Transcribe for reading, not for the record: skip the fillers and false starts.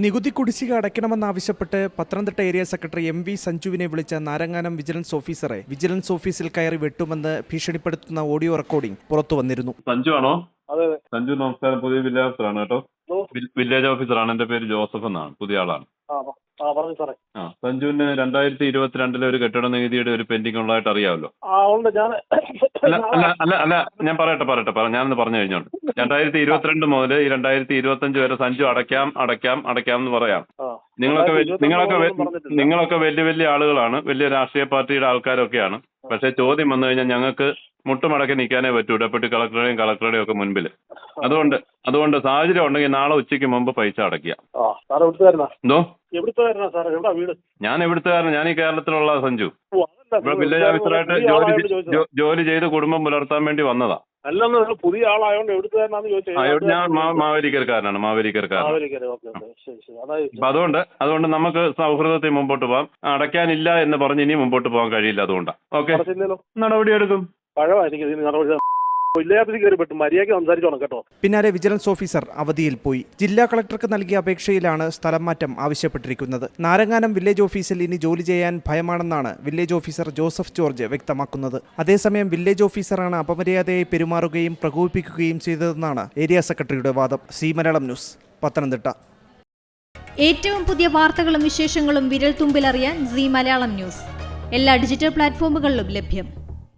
നികുതി കുടിശ്ശിക അടയ്ക്കണമെന്നാവശ്യപ്പെട്ട് Pathanamthitta area secretary MV സഞ്ജുവിനെ വിളിച്ച നാരങ്ങാനം വിജിലൻസ് ഓഫീസറെ വിജിലൻസ് ഓഫീസിൽ കയറി വെട്ടുമെന്ന് ഭീഷണിപ്പെടുത്തുന്ന ഓഡിയോ റെക്കോർഡിംഗ് പുറത്തുവന്നിരുന്നു. സഞ്ജു ആണോ? സഞ്ജു നമസ്കാരം. പുതിയ വില്ലേജ് ഓഫീസറാണ് കേട്ടോ. വില്ലേജ് ഓഫീസറാണ്. എന്റെ പേര് ജോസഫ് എന്നാണ്. പുതിയ ആളാണ്. സഞ്ജുവിന് 2022 ഒരു കെട്ടിട നികുതിയുടെ ഒരു പെൻഡിംഗ് ഉള്ളതായിട്ട് അറിയാമല്ലോ. അല്ല ഞാൻ പറയട്ടെ ഞാനൊന്ന് പറഞ്ഞു കഴിഞ്ഞോണ്ട്. 2022 മുതൽ ഈ 2025 വരെ സഞ്ജു അടയ്ക്കാം എന്ന് പറയാം. നിങ്ങളൊക്കെ വലിയ ആളുകളാണ്, വലിയ രാഷ്ട്രീയ പാർട്ടിയുടെ ആൾക്കാരൊക്കെയാണ്. പക്ഷെ ചോദ്യം വന്നു കഴിഞ്ഞാൽ ഞങ്ങൾക്ക് മുട്ടുമടക്കി നിൽക്കാനേ പറ്റൂ, ഡെപ്യൂട്ടി കളക്ടറുടെയും ഒക്കെ മുൻപിൽ. അതുകൊണ്ട് സാഹചര്യം ഉണ്ടെങ്കിൽ നാളെ ഉച്ചയ്ക്ക് മുമ്പ് പൈസ അടയ്ക്കുക. എന്തോ? ഞാൻ എവിടുത്തുകാരൻ? ഞാൻ ഈ കേരളത്തിലുള്ള സഞ്ജു. ഇവിടെ വില്ലേജ് ഓഫീസറായിട്ട് ജോലി ചെയ്ത് കുടുംബം പുലർത്താൻ വേണ്ടി വന്നതാ. പുതിയ ആളായോണ്ട് എവിടുത്തുകാരനാന്ന് ചോദിച്ചാൽ ഞാൻ മാവേലിക്കരക്കാരനാണ്. അപ്പൊ അതുകൊണ്ട് നമുക്ക് സൗഹൃദത്തിൽ മുമ്പോട്ട് പോകാം. അടയ്ക്കാനില്ല എന്ന് പറഞ്ഞ് ഇനി മുമ്പോട്ട് പോകാൻ കഴിയില്ല. അതുകൊണ്ടാണ്. ഓക്കെ, നടപടിയെടുക്കും. പിന്നാലെ വിജിലൻസ് ഓഫീസർ അവധിയിൽ പോയി. ജില്ലാ കളക്ടർക്ക് നൽകിയ അപേക്ഷയിലാണ് സ്ഥലം മാറ്റം ആവശ്യപ്പെട്ടിരിക്കുന്നത്. നാരങ്ങാനം വില്ലേജ് ഓഫീസിൽ ഇനി ജോലി ചെയ്യാൻ ഭയമാണെന്നാണ് വില്ലേജ് ഓഫീസർ ജോസഫ് ജോർജ് വ്യക്തമാക്കുന്നത്. അതേസമയം വില്ലേജ് ഓഫീസറാണ് അപമര്യാദയായി പെരുമാറുകയും പ്രകോപിപ്പിക്കുകയും ചെയ്തതെന്നാണ് ഏരിയ സെക്രട്ടറിയുടെ വാദം. C Malayalam news, Pathanamthitta. ഏറ്റവും പുതിയ വാർത്തകളും വിശേഷങ്ങളും വിരൽ തുമ്പിലറിയാൻ സി മലയാളം ന്യൂസ് എല്ലാ ഡിജിറ്റൽ പ്ലാറ്റ്ഫോമുകളിലും ലഭ്യം.